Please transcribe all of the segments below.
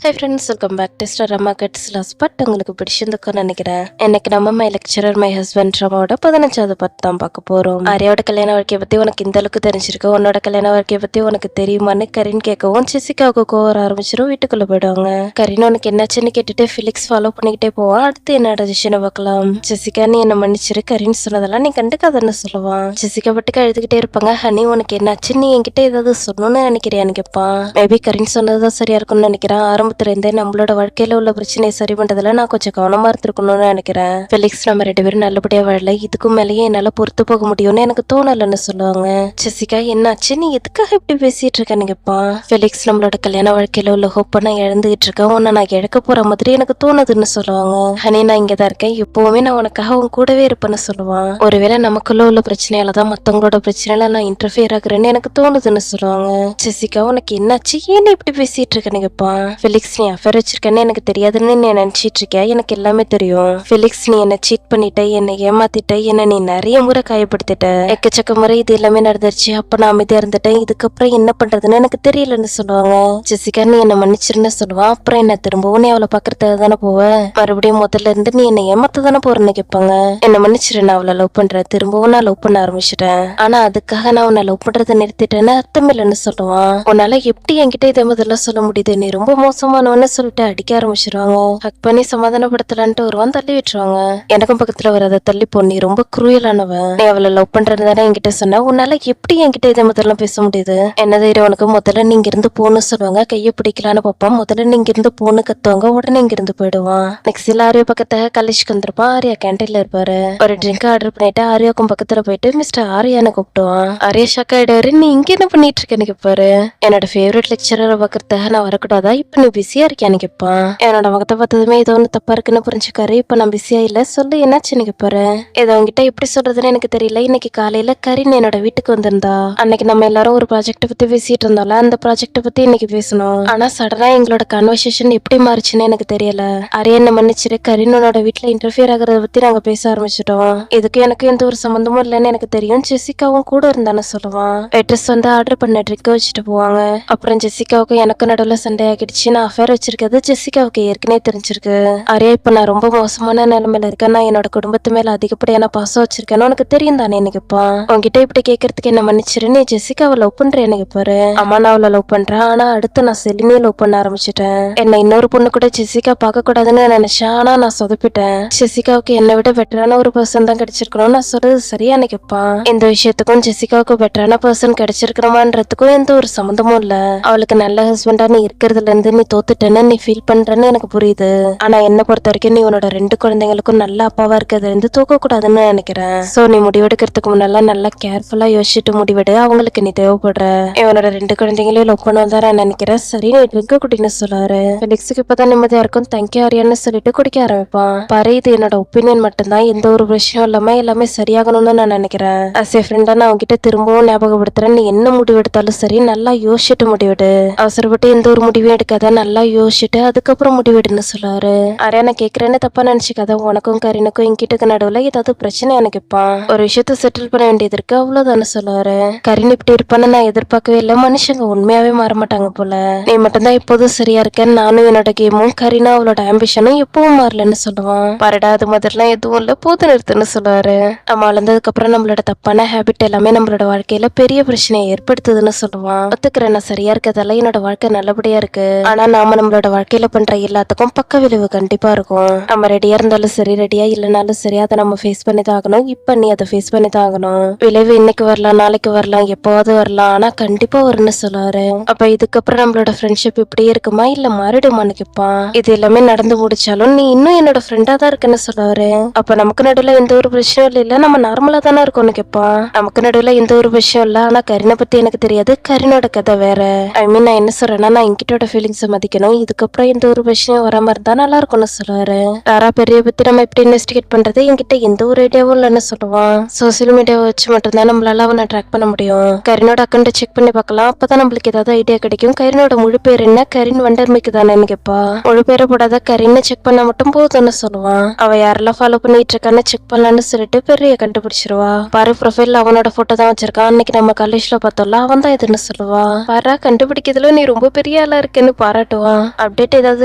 High ஃப்ரெண்ட்ஸ், welcome back to star அம்மா cuts last part. உங்களுக்கு பிடிச்சிருந்துக்குன்னு நினைக்கிறேன். இன்னைக்கு நம்ம மை லெக்சரர் மை ஹஸ்பண்ட் ட்ராமாவோட 15வது பார்ட் தான் பார்க்க போறோம். ஆரியாவோட கல்யாண வாழ்க்கையை பத்தி உனக்கு இந்த அளவுக்கு தெரிஞ்சிருக்கு, உன்னோட கல்யாண வாழ்க்கையை பத்தி உனக்கு தெரியுமான்னு கரின் கேட்கவும் ஜெசிகாவுக்கு கோவர ஆரம்பிச்சிடும். வீட்டுக்குள்ள போயிடுவாங்க. கரின் உனக்கு என்னாச்சுன்னு கேட்டுட்டு ஃபிலிக்ஸ் ஃபாலோ பண்ணிக்கிட்டே போவான். அடுத்து என்ன டிசிஷனை பார்க்கலாம். ஜெசிகா நீ என்ன மன்னிச்சிரு, கரின் சொன்னதெல்லாம் நீ கண்டுக்காதன்னு சொல்லுவான். ஜெசிகா பட்டுக்கு அழுதுகிட்டே இருப்பாங்க. ஹனி உனக்கு என்னாச்சு, நீ என்கிட்ட ஏதாவது சொல்லணும்னு நினைக்கிறியான்னு கேட்பான். மேபி கரின் சொன்னதுதான் சரியா இருக்கும்னு நினைக்கிறேன். இருந்தே நம்மளோட வாழ்க்கையில உள்ள பிரச்சனையை சரி பண்றதுல நான் கொஞ்சம் கவனமா இருந்திருக்கணும்னு நினைக்கிறேன். ஃபெலிக்ஸ் நம்ம 2 பேரும் நல்லபடியா வாழல, இதுக்கும் மேலேயே என்னால பொறுத்து போக முடியும்னு எனக்கு தோணலன்னு சொல்லுவாங்க. ஜெசிகா என்னாச்சு, நீ எதுக்காக இப்படி பேசிட்டு இருக்கேன்னு கேட்பான். ஃபெலிக்ஸ் நம்மளோட கல்யாண வாழ்க்கையில உள்ள ஹோப்பை நான் இழந்துகிட்டு இருக்கேன், உன்னை நான் இழக்க போற மாதிரி எனக்கு தோணுதுன்னு சொல்லுவாங்க. ஹனி நான் இங்கதான் இருக்கேன், எப்பவுமே நான் உனக்காக உன் கூடவே இருப்பேன்னு சொல்லுவான். ஒருவேளை நமக்குள்ள உள்ள பிரச்சனையாலதான் மத்தவங்களோட பிரச்சனையில நான் இன்டர்ஃபியர் ஆகுறேன்னு எனக்கு தோணுதுன்னு சொல்லுவாங்க. ஜெசிகா உனக்கு என்னாச்சு, ஏன் இப்படி பேசிட்டு இருக்கேன்னு கேட்பான். ஃபெலிக்ஸ் நீ அஃபேர் வச்சிருக்கேன்னு எனக்கு தெரியாதுன்னு நீ நினைச்சிட்டு இருக்கியா, எனக்கு எல்லாமே தெரியும். ஃபெலிக்ஸ் நீ என்ன சீட் பண்ணிட்ட, என்னை ஏமாத்திட்ட, என்ன நீ நிறைய முறை காயப்படுத்திட்ட, எக்கச்சக்க முறை இது எல்லாமே நடந்துருச்சு. அப்ப நான் அமைதியா இருந்துட்டேன், இதுக்கப்புறம் என்ன பண்றதுன்னு எனக்கு தெரியலன்னு சொல்லுவாங்க. ஜெசிகா நீ என்ன மன்னிச்சிருன்னு சொல்லுவான். அப்புறம் என்ன திரும்பவும் நீ அவளை பாக்குறதுக்கு தானே போவ, மறுபடியும் முதல்ல இருந்து நீ என்ன ஏமாத்த தானே போறேன்னு கேட்பாங்க. என்ன மன்னிச்சிரு, நான் அவளை லவ் பண்றேன், திரும்பவும் நான் லவ் பண்ண ஆரம்பிச்சிட்டேன், ஆனா அதுக்காக நான் உன்னை லவ் பண்றதை நிறுத்திட்டேன்னு அர்த்தம் இல்லைன்னு சொல்லுவான். உன்னால எப்படி என்கிட்ட இதை முதல்ல சொல்ல முடியுது, நீ ரொம்ப மோசமா சொல்லிட்டு அடிக்க ஆரம்பிச்சிருவாங்க. ஹக் பண்ணி சமாதானப்படுத்தலான்ட்டு ஒருவான் தள்ளி விட்டுருவாங்க. எனக்கும் பக்கத்துல வரத தள்ளி பொண்ணி ரொம்ப குரூயலானவன், நீ அவளை லவ் பண்றது தானே என்கிட்ட சொன்ன, உன்னால எப்படி என்கிட்ட இதை முதல்ல பேச முடியுது, என்ன தைரியம் உனக்கு, முதல்ல நீங்க இருந்து போன்னு சொல்லுவாங்க. கையை பிடிக்கலான்னு பாப்பான். முதல்ல நீங்க இருந்து போன்னு கத்துவாங்க. உடனே இங்க இருந்து போயிடுவான். நெக்ஸ்ட் ஆரியா பக்கத்துல காலேஜ்க்கு வந்திருப்பான். ஆரியா கேன்டீன்ல இருப்பாரு. ஒரு ட்ரிங்க் ஆர்டர் பண்ணிட்டு ஆரியாக்கும் பக்கத்துல போயிட்டு மிஸ்டர் ஆரியான்னு கூப்பிடுவான். ஆரியா ஷாக் ஆயிடுவாரு. நீ இங்க என்ன பண்ணிட்டு இருக்கேன்னு கேட்பாரு. என்னோட ஃபேவரட் லெக்சரரை பாக்குறதுக்காக நான் வரக்கூடாதா, இப்ப நீ பிஸியா இருக்கியான்னு கேட்பான். என்னோட முகத்தை பார்த்ததுமே ஏதோ ஒன்று தப்பா இருக்குன்னு புரிஞ்சுக்காரு. இப்ப நான் பிஸியா இல்ல, சொல்லு என்னாச்சுன்னு கேட்பாரு. ஏதோ உங்ககிட்ட எப்படி சொல்றதுன்னு எனக்கு தெரியல. இன்னைக்கு காலையில கரின் என்னோட வீட்டுக்கு வந்திருந்தா. அன்னைக்கு நம்ம எல்லாரும் ஒரு ப்ராஜெக்ட் பத்தி பேசிட்டு இருந்தால, அந்த ப்ராஜெக்ட் பத்தி இன்னைக்கு பேசணும். ஆனா சடனா எங்களோட கான்வர்சேஷன் எப்படி மாறுச்சுன்னு எனக்கு தெரியல. அரிய என்ன மன்னிச்சிரு, கரினோட வீட்டுல இன்டர்ஃபியர் ஆகிறத பத்தி நாங்க பேச ஆரம்பிச்சிட்டோம். இதுக்கு எனக்கு எந்த ஒரு சம்பந்தமும் இல்லைன்னு எனக்கு தெரியும். ஜெசிகாவும் கூட இருந்தான்னு சொல்லுவான். வெட்ரஸ் வந்து ஆர்டர் பண்ண ட்ரிங்க் வச்சுட்டு போவாங்க. அப்புறம் ஜெசிகாவுக்கு எனக்கு நடுவுல சண்டை ஆகிடுச்சு. நான் அஃபேர் வச்சிருக்கிறது ஜெசிகாவுக்கு ஏற்கனவே தெரிஞ்சிருக்கு. அரியா இப்ப நான் ரொம்ப மோசமான நிலைமையில இருக்கேன், நான் என்னோட குடும்பத்து மேல அதிகப்படியான பாசம் வச்சிருக்கேன்னு உனக்கு தெரியும் தானே கேட்பான். உங்ககிட்ட இப்படி கேட்கறதுக்கு என்ன மன்னிச்சிரு, நீ ஜெசிகாவை லவ் பண்றேன்னு கேட்பாரு. அம்மா நான் அவளை லவ் பண்றேன், ஆனா அடுத்து நான் செலினியை லவ் பண்ண ஆரம்பிச்சிட்டேன். என்ன இன்னொரு பொண்ணு கூட ஜெசிகா பார்க்க கூடாதுன்னு நினைச்சேன், ஆனா நான் சொதப்பிட்டேன். ஜெசிகாவுக்கு என்னை விட பெட்டரான ஒரு பர்சன் தான் கிடைச்சிருக்கணும், நான் சொல்றது சரியானு கேட்பான். இந்த விஷயத்துக்கும் ஜெசிகாவுக்கு பெட்டரான பர்சன் கிடைச்சிருக்கணுமான்றதுக்கும் எந்த ஒரு சம்மந்தமும் இல்ல. அவளுக்கு நல்ல ஹஸ்பண்டா நீ இருக்கிறதுல இருந்து நீ தோத்துட்டேன்னு நீ ஃபீல் பண்றேன்னு எனக்கு புரியுது. ஆனா என்ன பொறுத்த வரைக்கும் நீ உன்னோட 2 குழந்தைங்களுக்கும் நல்ல அப்பாவா இருக்கிறது இருந்து தூக்க கூடாதுன்னு நினைக்கிறேன். சோ நீ முடிவெடுக்கிறதுக்கு முன்னால நல்லா கேர்ஃபுல்லா யோசிச்சுட்டு முடிவெடு, அவங்களுக்கு நீ தேவைப்படுற. இவனோட 2 குழந்தைங்களையும் லவ் பண்ணுவதா நான் நினைக்கிறேன். சரி நீ ட்ரிங்க் குடின்னு சொல்லாரு. ஃபெலிக்ஸுக்கு இப்பதான் நிம்மதியா இருக்கும். தேங்க்யூ ஆரியான்னு சொல்லிட்டு குடிக்க ஆரம்பிப்பான். பாரு இது என்னோட ஒப்பீனியன் மட்டும்தான், எந்த ஒரு விஷயம் இல்லாம எல்லாமே சரியாகணும்னு நான் நினைக்கிறேன். அஸ் ஏ ஃப்ரெண்டா நான் உங்ககிட்ட திரும்பவும் ஞாபகப்படுத்துறேன், நீ என்ன முடிவெடுத்தாலும் சரி நல்லா யோசிச்சுட்டு முடிவெடு, அவசரப்பட்டு எந்த ஒரு முடிவையும் எடுக்காத, நல்லா யோசிச்சுட்டு அதுக்கப்புறம் முடிவெடுன்னு சொல்லுவாரு. ஆரியா நான் கேட்கறேன்னு தப்பா நினைச்சுக்காத, உனக்கும் கரீனுக்கும் என்கிட்ட நடுவுல ஏதாவது பிரச்சனை எனக்கு கேட்பான். ஒரு விஷயத்த செட்டில் பண்ண வேண்டியது இருக்கு அவ்வளவுதான்னு சொல்லுவாரு. கரீன் இப்படி இருப்பான்னு நான் எதிர்பார்க்கவே இல்லை, மனுஷங்க உண்மையாவே மாற மாட்டாங்க போல, நீ மட்டும்தான் இப்போதும் சரியா இருக்கேன், நானும் என்னோட கேமும் கரீனா அவளோட ஆம்பிஷனும் எப்பவும் மாறலன்னு சொல்லுவான். பாருடா அது மாதிரிலாம் எதுவும் இல்ல, போது நிறுத்துன்னு சொல்லுவாரு. நம்ம வளர்ந்ததுக்கு அப்புறம் நம்மளோட தப்பான ஹேபிட் எல்லாமே நம்மளோட வாழ்க்கையில பெரிய பிரச்சனையை ஏற்படுத்துதுன்னு சொல்லுவான். ஒத்துக்கிறேன், நான் சரியா இருக்கிறதால என்னோட வாழ்க்கை நல்லபடியா இருக்கு, ஆனா நாம நம்மளோட வாழ்க்கையில பண்ற எல்லாத்துக்கும் பக்க விளைவு கண்டிப்பா இருக்கும். நம்ம ரெடியா இருந்தாலும் சரி ரெடியா இல்லைனாலும் சரி அதை நம்ம ஃபேஸ் பண்ணி தான் ஆகணும். இப்ப நீ அதை ஃபேஸ் பண்ணி தான் ஆகணும். விளைவு இன்னைக்கு வரலாம், நாளைக்கு வரலாம், எப்போவாது வரலாம், ஆனா கண்டிப்பா வரும்னு சொல்லுவாரு. அப்ப இதுக்கப்புறம் நம்மளோட ஃப்ரெண்ட்ஷிப் இப்படியே இருக்குமா இல்ல மாறிடுமான்னு கேட்பான். இது எல்லாமே நடந்து முடிச்சாலும் நீ இன்னும் என்னோட ஃப்ரெண்டா தான் இருக்குன்னு சொல்லுவாரு. அப்ப நமக்கு நடுவுல எந்த ஒரு விஷயம் இல்ல, நம்ம நார்மலா தானே இருக்கோம்னு கேட்பான். நமக்கு நடுவுல எந்த ஒரு விஷயம் இல்ல, ஆனா கரீனை பத்தி எனக்கு தெரியாது, கரீனோட கதை வேற. ஐ மீன் நான் என்ன சொல்றேன்னா, நான் என்கிட்ட ஃபீலிங்ஸை மதிக்கணும், இதுக்கப்புறம் எந்த ஒரு விஷயம் வராம இருந்தா நல்லா இருக்கும்னு சொல்லுவாரு. லாரா பெரிய பத்தி நம்ம எப்படி இன்வெஸ்டிகேட் பண்றது, என்கிட்ட எந்த ஒரு ஐடியாவும் இல்லைன்னு சொல்லுவான். சோசியல் மீடியாவை வச்சு மட்டும்தான் நம்மளால அவனை ட்ராக் பண்ண முடியும். கரீனோட அக்கௌண்ட் செக் பண்ணி பார்க்கலாம், அப்பதான் நம்மளுக்கு ஏதாவது ஐடியா கிடைக்கும். கரீனோட முழு பேர் என்ன, கரீன் வண்டர்மிக்கு தானேன்னு கேட்பா. முழு பேரை போடாத, கரீன்னு செக் பண்ண மட்டும் போதும்னு சொல்லுவான். அவ யாரெல்லாம் ஃபாலோ பண்ணிட்டு இருக்கான்னு செக் பண்ணலான்னு சொல்லிட்டு பெரிய கண்டுபிடிச்சிருவா. பாரு ப்ரொஃபைல்ல அவனோட போட்டோ தான் வச்சிருக்கான், அன்னைக்கு நம்ம காலேஜ்ல பார்த்தோம்ல அவன் தான் இதுன்னு சொல்லுவா. பாரா கண்டுபிடிக்கிறதுல நீ ரொம்ப பெரிய ஆளா இருக்குன்னு பாராட்டு காட்டுவான். அப்டேட் ஏதாவது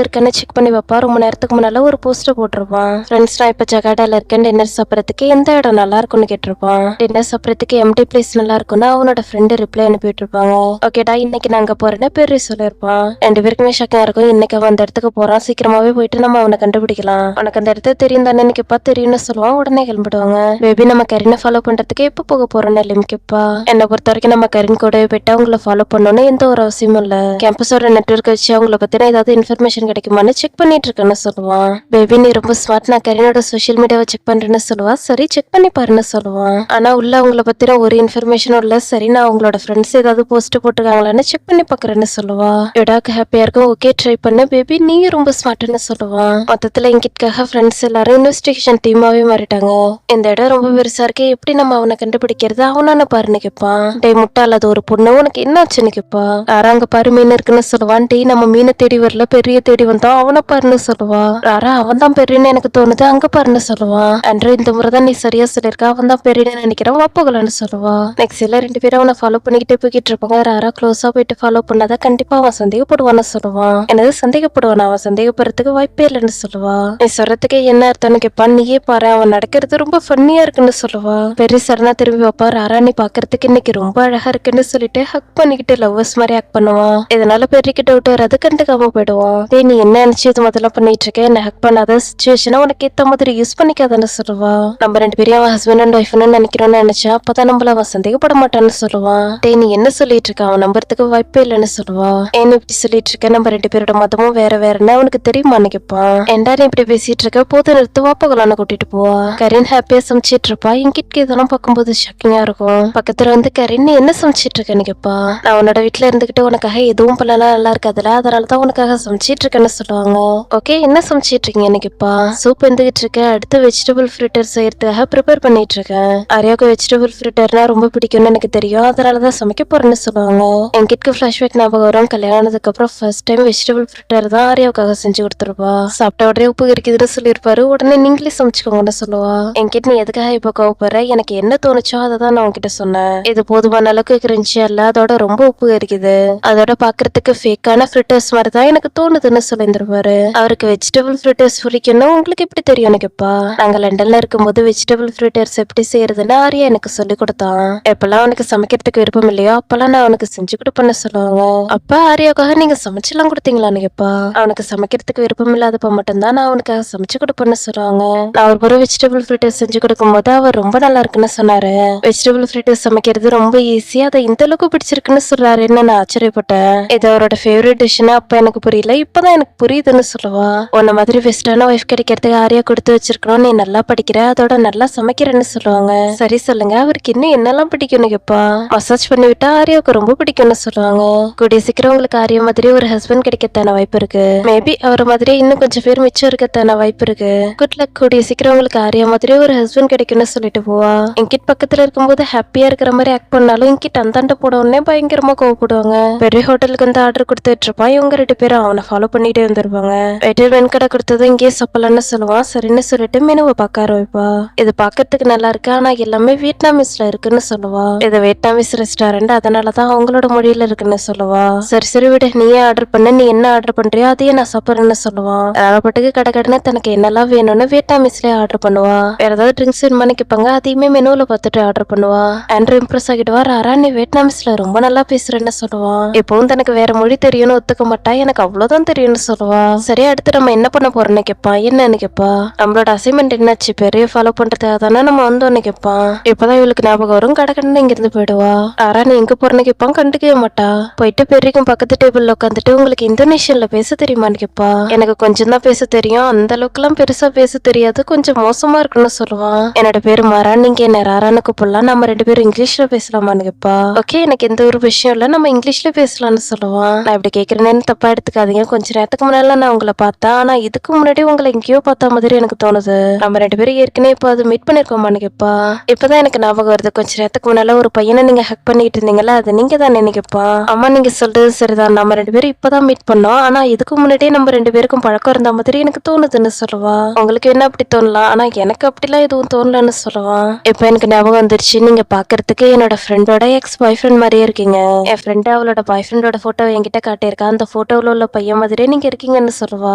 இருக்கான்னு செக் பண்ணி வைப்பா. ரொம்ப நேரத்துக்கு முன்னால ஒரு போஸ்டர் போட்டிருப்பான். ஃப்ரெண்ட்ஸ் நான் இப்ப ஜகாடால இருக்கேன், டின்னர் சாப்பிடறதுக்கு எந்த இடம் நல்லா இருக்கும்னு கேட்டிருப்பான். டின்னர் சாப்பிடறதுக்கு எம்டி பிளேஸ் நல்லா இருக்கும்னு அவனோட ஃப்ரெண்டு ரிப்ளை அனுப்பிட்டு இருப்பாங்க. ஓகேடா இன்னைக்கு நாங்க போறேன்னு பெரிய சொல்லிருப்பான். 2 பேருக்குமே ஷக்கா இருக்கும். இன்னைக்கு அவன் அந்த இடத்துக்கு போறான், சீக்கிரமாவே போயிட்டு நம்ம அவனை கண்டுபிடிக்கலாம். உனக்கு அந்த இடத்த தெரியும் தானே கேப்பா. தெரியும்னு சொல்லுவான். உடனே கிளம்பிடுவாங்க. பேபி நம்ம கரீனை ஃபாலோ பண்றதுக்கு எப்ப போக போறோம்னு லிம் கேப்பா. என்னை பொறுத்த வரைக்கும் நம்ம கரீன் கூடவே போயிட்டு அவங்கள ஃபாலோ பண்ணணும்னு எந்த ஒரு அவசியமும் இல்ல. கேம்பஸோட நெட்வொர்க் வச்சு அவங்கள பத்தின ஏதாவது இன்ஃபர்மேஷன் கிடைக்குமான்னு செக் பண்ணிட்டு இருக்கேன்னு சொல்லுவான். பேபி நீ ரொம்ப ஸ்மார்ட், நான் கரீனோட சோஷியல் மீடியாவை செக் பண்றேன்னு சொல்லுவா. சரி செக் பண்ணி பாருன்னு சொல்லுவான். ஆனா உள்ள அவங்கள பத்தின ஒரு இன்ஃபர்மேஷனும் இல்ல. சரி நான் அவங்களோட ஃப்ரெண்ட்ஸ் ஏதாவது போஸ்ட் போட்டுருக்காங்களான்னு செக் பண்ணி பாக்குறேன்னு சொல்லுவா. எடாக்கு ஹாப்பியா இருக்கும். ஓகே ட்ரை பண்ண பேபி, நீ ரொம்ப ஸ்மார்ட்னு சொல்லுவான். மொத்தத்துல இங்கிட்காக ஃப்ரெண்ட்ஸ் எல்லாரும் இன்வெஸ்டிகேஷன் டீமாவே மாறிட்டாங்க. இந்த இடம் ரொம்ப பெருசா இருக்கு, எப்படி நம்ம அவனை கண்டுபிடிக்கிறது, அவனான பாருன்னு கேட்பான். டே முட்டாள் அது ஒரு பொண்ணு, உனக்கு என்ன ஆச்சுன்னு கேட்பா. யாரா அங்க பாரு மீன் இருக்குன்னு சொல்லுவான். டே நம்ம மீனை தேடி வரல, பெரிய தேடி வந்தோம், அவனை பாருன்னு சொல்லுவா. யாரா அவன் தான் பெரியன்னு எனக்கு தோணுது, அங்க பாருன்னு சொல்லுவான். அன்று இந்த முறைதான் நீ சரியா சொல்லிருக்க, அவன் தான் பெரியன்னு நினைக்கிறேன், வாப்போகலான்னு சொல்லுவா. நெக்ஸ்ட் எல்லாம் 2 பேரும் அவனை ஃபாலோ பண்ணிக்கிட்டே போய்கிட்டு இருப்பாங்க. யாரா க்ளோஸா போயிட்டு ஃபாலோ பண்ணாதான் கண்டிப்பா அவன் சந்தேகப்படுவான்னு சொல்லுவான். எனது சந்தேகப்படுவான், அவன் சந்தேகப்படுறதுக்கு வாய்ப்பே இல்லைன்னு சொல்லுவா. நீ சொல்றதுக்கு என்ன அர்த்தம்னு கேட்பான். நீயே பாரு, அவன் நடக்கிறது ரொம்ப ஃபன்னியா இருக்குன்னு சொல்லுவா. பெரிய சரணா திரும்பி வைப்பா. ராரா நீ பாக்குறதுக்கு இன்னைக்கு ரொம்ப அழகா இருக்குன்னு சொல்லிட்டு ஹக் பண்ணிக்கிட்டு லவ்வர்ஸ் மாதிரி ஆக்ட் பண்ணுவான். இதனால பெரியக்கு டவுட் வராது, கண்டுக்காம போயிடுவான். டேய் நீ என்ன நினைச்சு இது முதல்ல பண்ணிட்டு இருக்க, என்ன ஹக் பண்ணாத, சிச்சுவேஷனை உனக்கு ஏத்த மாதிரி யூஸ் பண்ணிக்காதன்னு சொல்லுவா. நம்ம 2 பேரும் அவன் ஹஸ்பண்ட் அண்ட் ஒய்ஃப்னு நினைக்கிறோம்னு நினைச்சா அப்பதான் நம்மள அவன் சந்தேகப்பட மாட்டான்னு சொல்லுவான். டேய் நீ என்ன சொல்லிட்டு இருக்க, அவன் நம்புறதுக்கு வாய்ப்பே இல்லைன்னு சொல்லுவா. ஏன்னு இப்படி சொல்லிட்டு இருக்க, நம்ம 2 பேரோட மதமும் வேற வேறன்னு அவனுக்கு தெரியுமான்னு கேட்பான். ஏன்டா நீ இப்படி பேசிட்டு இருக்க, போது நிறுத்து, வாப்பகலான்னு கூட்டிட்டு போவா. கரீன் ஹாப்பியா சமைச்சிட்டு இருப்பா. இங்கிட்டு இதெல்லாம் பார்க்கும்போது ஷாக்கிங்கா இருக்கும். பக்கத்துல வந்து கரீன் நீ என்ன சமைச்சிட்டு இருக்கேன்னு கேட்பா. நான் உன்னோட வீட்டுல இருந்துகிட்டு உனக்காக எதுவும் பண்ணலாம் நல்லா இருக்காதுல, அதனாலதான் உனக்காக சமைச்சிட்டு இருக்கேன்னு சொல்லுவாங்க. ஓகே என்ன சமைச்சிட்டு இருக்கீங்கன்னு கேட்பா. சூப் வந்துகிட்டு இருக்கேன், அடுத்து வெஜிடபிள் ஃப்ரிட்டர் செய்யறதுக்காக ப்ரிப்பேர் பண்ணிட்டு இருக்கேன். ஆரியாவுக்கு வெஜிடபிள் ஃப்ரிட்டர்னா ரொம்ப பிடிக்கும்னு எனக்கு தெரியும், அதனாலதான் சமைக்க போறேன்னு சொல்லுவாங்க. என்கிட்ட ஃபிளாஷ்பேக் ஞாபகம் வரும். கல்யாணம் ஆனதுக்கு அப்புறம் ஃபர்ஸ்ட் டைம் வெஜிடபிள் ஃப்ரிட்டர் தான் ஆரியாவுக்காக செஞ்சு கொடுத்துருப்பா. சாப்பிட்ட உடனே உப்பு இருக்குதுன்னு சொல்லியிருப்பாரு. உடனே நீங்களே சமைச்சுக்கோங்கன்னு சொல்லுவா. என்கிட்ட நீ எதுக்காக இப்ப கோவப்படுற, எனக்கு என்ன தோணுச்சோ அதை தான் நான் உன்கிட்ட சொன்னேன். இது போதுமான அளவுக்கு கிரிஞ்சியா இல்ல, அதோட ரொம்ப உப்பு இருக்குது, அதோட பாக்குறதுக்கு ஃபேக்கான ஃப்ரிட்டர்ஸ் மாதிரி தான் எனக்கு தோணுதுன்னு சொல்லியிருந்திருப்பாரு. அவருக்கு வெஜிடபிள் ஃப்ரிட்டர்ஸ் பிடிக்கணும் உங்களுக்கு எப்படி தெரியும்னு கேப்பா. நாங்க லண்டன்ல இருக்கும்போது வெஜிடபிள் ஃப்ரிட்டர்ஸ் எப்படி செய்யறதுன்னு ஆரியா எனக்கு சொல்லி கொடுத்தான். எப்பெல்லாம் அவனுக்கு சமைக்கிறதுக்கு விருப்பம் இல்லையோ அப்பெல்லாம் நான் அவனுக்கு செஞ்சு கொடுப்பேன்னு சொல்லுவாங்க. அப்ப ஆரியாவுக்காக நீங்க சமைச்செல்லாம் கொடுத்தீங்களான்னு கேப்பா. அவனுக்கு சமைக்கிறதுக்கு விருப்பம் இல்லாதப்ப மட்டும்தான் நான் அவனுக்காக சமைச்சு கொடுப்பேன்னு சொல்லுவாங்க. நான் ஒரு முறை வெஜிடபிள் ஃப்ரிட்டர்ஸ் செஞ்சு கொடுக்கும் போது அவர் ரொம்ப நல்லா இருக்குன்னு சொன்னாரு. வெஜிடபிள் ஃப்ரிட்டர்ஸ் சமைக்கிறது ரொம்ப ஈஸி, அதை இந்த அளவுக்கு பிடிச்சிருக்குன்னு சொல்றாருன்னு நான் ஆச்சரியப்பட்டேன். இது அவரோட ஃபேவரட் டிஷ்னு அப்ப எனக்கு புரியல, இப்பதான் எனக்கு புரியுதுன்னு சொல்லுவா. உன்ன மாதிரி பெஸ்டான ஒய்ஃப் கிடைக்கிறதுக்கு ஆரியா கொடுத்து வச்சிருக்கணும், நீ நல்லா படிக்கிற, அதோட நல்லா சமைக்கிறேன்னு சொல்லுவாங்க. சரி சொல்லுங்க அவருக்கு இன்னும் என்னெல்லாம் பிடிக்கும்னு கேப்பா. மசாஜ் பண்ணி விட்டா ஆரியாவுக்கு ரொம்ப பிடிக்கும்னு சொல்லுவாங்க. கூடிய சீக்கிரம் உங்களுக்கு ஆரியா மாதிரி ஒரு ஹஸ்பண்ட் கிடைக்கத்தான வாய்ப்பு இருக்கு. மேபி அவர் மாதிரியே இன்னும் கொஞ்சம் பேர் மிச்சம் இருக்கத்தான வாய்ப்பு இருக்கு. குட் லக், கூடிய சீக்கிரம் உங்களுக்கு ஆரியா மாதிரி ஒரு ஹஸ்பண்ட் கிடைக்கும்னு சொல்லிட்டு போவா. என்கிட்ட பக்கத்துல இருக்கும்போது ஹாப்பியா இருக்கிற மாதிரி ஆக்ட் பண்ணாலும் என்கிட்ட அந்தாண்ட போட உடனே பயங்கரமா கோவப்படுவாங்க. பெரிய ஹோட்டலுக்கு வந்து ஆர்டர் கொடுத்துட்டு இருப்பான். இவங்க 2 பேரும் அவனை ஃபாலோ பண்ணிட்டே வந்துருவாங்க. வெயிட்டர் வெண்கடை கொடுத்ததும் இங்கேயே சாப்பிடலான்னு சொல்லுவான். சரின்னு சொல்லிட்டு மெனுவை பார்க்க ஆரம்பிப்பா. இது பாக்கிறதுக்கு நல்லா இருக்கு, ஆனா எல்லாமே வியட்நாமீஸ்ல இருக்குன்னு சொல்லுவா. இது வியட்நாமீஸ் ரெஸ்டாரண்ட், அதனாலதான் அவங்களோட மொழியில இருக்குன்னு சொல்லுவா. சரி சரி விட, நீயே ஆர்டர் பண்ண, நீ என்ன ஆர்டர் பண்றியோ அதையே நான் சாப்பிடுறேன்னு சொல்லுவான். ராணப்பட்டுக்கு கடை கடைன்னு தனக்கு என்னெல்லாம் வேணும்னு வியட்நாமீஸ்லயே ஆர்டர் பண்ணுவா. வேற ஏதாவது ட்ரிங்க்ஸ் வேணுமான்னு கேட்பாங்க, அதையுமே மெனுல பார்த்துட்டு ஆர்டர் பண்ணுவா. ஆண்ட்ரூ இம்ப்ரெஸ் ஆகிடுவா. ராரா நீ வியட்நாமீஸ்ல ரொம்ப நல்லா பேசுறேன்னு சொல்லுவான். எப்பவும் தனக்கு வேற மொழி தெரியும்னு ஒத்துக்க மாட்டா, எனக்கு அவ்வளவுதான் தெரியும்னு சொல்லுவா. சரி அடுத்து நம்ம என்ன பண்ண போறோம்னு கேட்பான். என்னன்னு கேட்பா. நம்மளோட அசைன்மெண்ட் என்னாச்சு, பெரிய ஃபாலோ பண்றதுக்காக தானே நம்ம வந்தோம்னு கேட்பான். இப்பதான் இவளுக்கு ஞாபகம் வரும். கடை கடன்னு இங்க இருந்து போயிடுவா. ராரா நீ எங்க போறேன்னு கேட்பான். கண்டுக்கவே மாட்டா. போயிட்டு பெரியக்கும் பக்கத்து டேபிள்ல உட்காந்துட்டு உங்களுக்கு இந்தோனேஷியன்ல பேச தெரியுமான்னு கேட்பா. எனக்கு கொஞ்சம் தான் பேச தெரியும், அந்த அளவுக்கு எல்லாம் பெருசா பேச தெரியாது, கொஞ்சம் மோசமா இருக்குன்னு சொல்லுவான். என்னோட பேரு மாறா, நீங்க என்ன ராரான்னு கூப்பிடலாம், நம்ம 2 பேரும் இங்கிலீஷ்ல பேசலாமான்னு கேட்பா. ஓகே எனக்கு எந்த ஒரு விஷயம் இல்ல, நம்ம இங்கிலீஷ்ல பேசலாம்னு சொல்லுவான். நான் இப்படி கேட்கறேன்னு தப்பா எடுத்துக்காதீங்க, கொஞ்ச நேரத்துக்கு முன்னால நான் உங்களை பார்த்தேன், ஆனா இதுக்கு முன்னாடி உங்களை எங்கேயோ பார்த்த மாதிரி எனக்கு தோணுது, நம்ம 2 பேரும் ஏற்கனவே இப்போ அது மீட் பண்ணிருக்கோமான்னு கேட்பா. இப்பதான் எனக்கு ஞாபகம் வருது, கொஞ்ச நேரத்துக்கு முன்னால ஒரு பையனை நீங்க ஹக் பண்ணிட்டு இருந்தீங்களா, அது நீங்க தானே கேட்பா. அம்மா நீங்க சொல்றது சரிதான், நம்ம 2 பேரும் இப்பதான் மீட் பண்ணோம், ஆனா இதுக்கு முன்னாடியே நம்ம 2 பேருக்கும் பழக்கம் இருந்த மாதிரி எனக்கு தோணுதுன்னு சொல்லுவா. உங்களுக்கு என்ன அப்படி தோணலாம், ஆனா எனக்கு அப்படிலாம் எதுவும் தோணலன்னு சொல்லுவான். இப்ப எனக்கு ஞாபகம் வந்துருச்சு, நீங்க பாக்குறதுக்கு என்னோட ஃப்ரெண்டோட எக்ஸ் பாய் ஃப்ரெண்ட் மாதிரியே இருக்கீங்க. என் ஃப்ரெண்டு அவளோட பாய் ஃப்ரெண்டோட போட்டோ என்கிட்ட காட்டியிருக்கா, அந்த போட்டோல உள்ள பையன் மாதிரியே நீங்க இருக்கீங்கன்னு சொல்லுவா.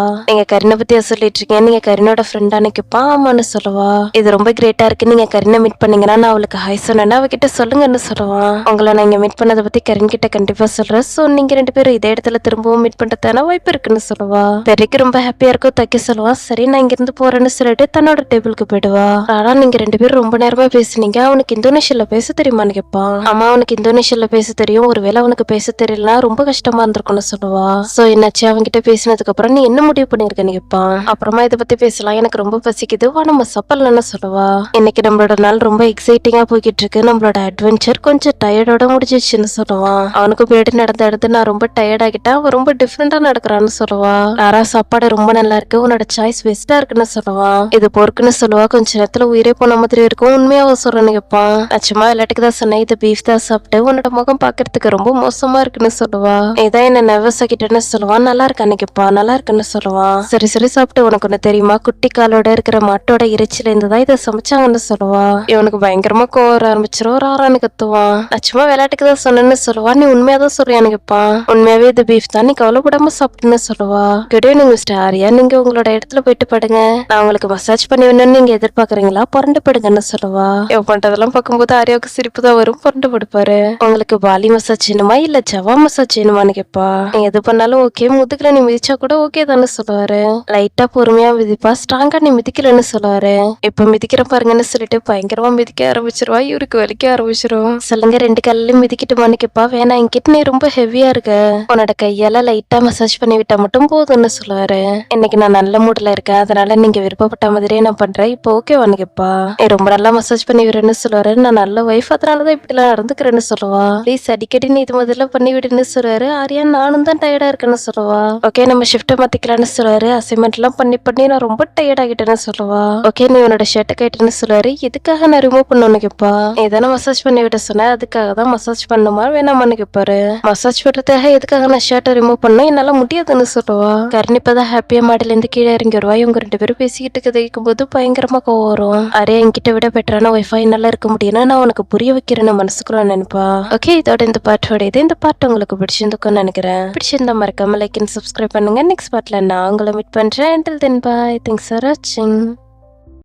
நீங்க கரீனை பத்தியா சொல்லிட்டு இருக்கீங்க, நீங்க கரீனோட ஃப்ரெண்டான்னு கேப்பா. ஆமான்னு சொல்லுவா. இது ரொம்ப கிரேட்டா இருக்கு, நீங்க கரீனை மீட் பண்ணீங்கன்னா நான் அவளுக்கு ஹாய் சொன்னேன்னா அவகிட்ட சொல்லுங்கன்னு சொல்லுவான். உங்களை நான் இங்க மீட் பண்ணதை பத்தி கரீன் கிட்ட கண்டிப்பா சொல்றேன். சோ நீங்க 2 பேரும் இதே இடத்துல திரும்பவும் மீட் பண்றதான வாய்ப்பு இருக்குன்னு சொல்லுவா. பெரிக்கு ரொம்ப ஹாப்பியா இருக்கும். தைக்க சொல்லுவா. சரி நான் இங்க இருந்து போறேன்னு சொல்லிட்டு தன்னோட டேபிளுக்கு போயிடுவா. ஆனா நீங்க 2 பேரும் ரொம்ப நேரமா பேசுனீங்க, அவனுக்கு இந்தோனேஷியால பேச தெரியுமான்னு கேட்பான். ஆமா அவனுக்கு இந்தோனேஷியால பேச தெரியும், ஒருவேளை அவனுக்கு பேச தெரியலனா ரொம்ப கஷ்டமா இருந்திருக்கும்னு சொல்லுவா. சோ என்னாச்சு அவன்கிட்ட பேசினதுக்கு அப்புறம் நீ என்ன முடிவு பண்ணிருக்கன்னு கேட்பான். அப்புறமா இதை பத்தி பேசலாம், எனக்கு ரொம்ப பசிக்குது வா நம்ம சாப்பிடலாம்னு சொல்லுவா. இன்னைக்கு நம்மளோட நாள் ரொம்ப எக்ஸைட்டிங்கா போய்கிட்டு இருக்கு, நம்மளோட அட்வென்ச்சர் கொஞ்சம் டயர்டோட முடிஞ்சிச்சுன்னு சொல்லுவான். அவனுக்கு பின்னாடி நடந்து நான் ரொம்ப டயர்ட் ஆகிட்டேன், அவன் ரொம்ப டிஃப்ரெண்டா நடக்கிறான்னு சொல்லுவா. லாரா சாப்பாடு ரொம்ப நல்லா இருக்கு, உன்னோட சாய்ஸ் பெஸ்டா இருக்குன்னு சொல்லுவா. இது பொறுக்குன்னு சொல்லுவா. கொஞ்ச நேரத்துல உயிரே போன மாதிரி இருக்கும், உண்மையாவ சொல்றேன்னு கேட்பான். நான் சும்மா எல்லாத்துக்கு தான் சொன்னேன், இது பீஃப் தான் சாப்பிட்டு உன்னோட முகம் பாக்குறதுக்கு ரொம்ப மோசமா இருக்குன்னு சொல்லுவா. இதான் என்ன நர்வஸ் ஆகிட்டேன்னு சொல்லுவான். நல்லா இருக்கான்னு கேட்பா. நல்லா இருக்குன்னு சொல்லுவான். சரி சரி சாப்பிட்டு உனக்கு ஒண்ணு தெரியுமா, குட்டி காலோட இருக்கிற மாட்டோட இறைச்சில இருந்துதான் இதை சமைச்சாங்கன்னு சொல்லுவா. இவனுக்கு பயங்கரமா கோவம் வர ஆரம்பிச்சிரும். ராரான்னு கத்துவான். நான் சும்மா விளையாட்டுக்கு தான் சொன்னேன்னு சொல்லுவா. நீ உண்மையாதான் சொல்றியான்னு கேட்பான். உண்மையாவே இது பீஃப் தான், நீ கவலைப்படாம சாப்பிட்டுன்னு சொல்லுவா. குட் ஈவினிங் மிஸ்டர் ஆரியா, நீங்க உங்களோட இடத்துல போயிட்டு படுங்க, நான் உங்களுக்கு மசாஜ் பண்ணி வேணும்னு நீங்க எதிர்பார்க்கறீங்களா, புரண்டு படுங்கன்னு சொல்லுவா. இவன் பண்றதெல்லாம் பார்க்கும்போது ஆரியாவுக்கு சிரிப்பு தான் வரும். புரண்டு படுப்பாரு. உங்களுக்கு பாலி மசாஜ் வேணுமா இல்ல ஜவா மசாஜ் வேணுமான்னு கேட்பா. நீ எது பண்ணாலும் ஓகே, முதுகுல நீ மிதிச்சா கூட ஓகே தானே சொல்லுவாரு. லைட்டா பொறுமையா மிதிப்பா, ஸ்ட்ராங்கா நீ மிதிக்கலன்னு சொல்லுவாரு. இப்ப மிதிக்கிற பாருங்கன்னு சொல்லிட்டு பயங்கரமா மிதிக்க ஆரம்பிச்சிருவா. இவருக்கு வலிக்க ஆரம்பிச்சிரும். சொல்லுங்க 2 காலையும் மிதிக்கிட்டுமான்னு கேட்பா. வேணா என்கிட்ட நீ ரொம்ப ஹெவியா இருக்க, உன்னோட கையால லைட்டா மசாஜ் பண்ணி விட்டா மட்டும் போதும்னு சொல்லுவாரு. இன்னைக்கு நான் நல்ல மூட்ல இருக்கேன், அதனால நீங்க விருப்பப்பட்ட மாதிரியே நான் பண்றேன், இப்போ ஓகேவான்னு கேட்பா. ரொம்ப நல்லா மசாஜ் பண்ணி விடுறேன்னு சொல்லுவாரு. நான் நல்ல ஒய்ஃப், அதனாலதான் இப்படி எல்லாம் நடந்துக்கிறேன்னு சொல்லுவா. ப்ளீஸ் அடிக்கடி நீ இது முதல்ல பண்ணி விடுன்னு சொல்லுவாரு. ஆரியா நானும் தான் டயர்டா இருக்கேன்னு சொல்லுவா. ஓகே நம்ம ஷிஃப்ட் மாத்திக்கலாம்னு சொல்லுவாரு. அசைன்மெண்ட் எல்லாம் பண்ணி பண்ணி நான் ரொம்ப டயர்ட் ஆகிட்டேன்னு சொல்லுவா. ஓகே நீ உன்னோட ஷர்ட்டை கேட்டுன்னு சொல்லுவாரு. எதுக்காக நான் ரிமூவ் பண்ணணும்னு கேட்பா. ஏதான மசாஜ் பண்ணி விட சொன்ன, அதுக்காக தான் மசாஜ் பண்ணுமா வேணாமான்னு கேட்பாரு. மசாஜ் பண்றதுக்காக எதுக்காக நான் ஷர்ட்டை ரிமூவ் பண்ணணும், என்னால முடியாதுன்னு சொல்லுவா. கரண் இப்பதான் ஹாப்பியா மாடில இருந்து கீழே இறங்கி வருவா. இவங்க 2 பேரும் பேசிக்கிட்டு கேட்கும் போது பயங்கரமா கோவம் வரும். அரே என்கிட்ட விட பெட்டரான ஒய்ஃபா என்னால இருக்க முடியும்னா நான் உனக்கு புரிய வைக்கிறேன்னு மனசுக்குள்ள நினைப்பா. ஓகே இதோட இந்த பார்ட்டோட இந்த பார்ட் உங்களுக்கு பிடிச்சிருந்துக்கும்னு நினைக்கிறேன். பிடிச்சிருந்தா மறக்காம லைக் அண்ட் சப்ஸ்கிரைப் பண்ணுங்க. நெக்ஸ்ட் பார்ட்ல நான் உங்களை மீட் பண்றேன். Until then bye, thanks for watching.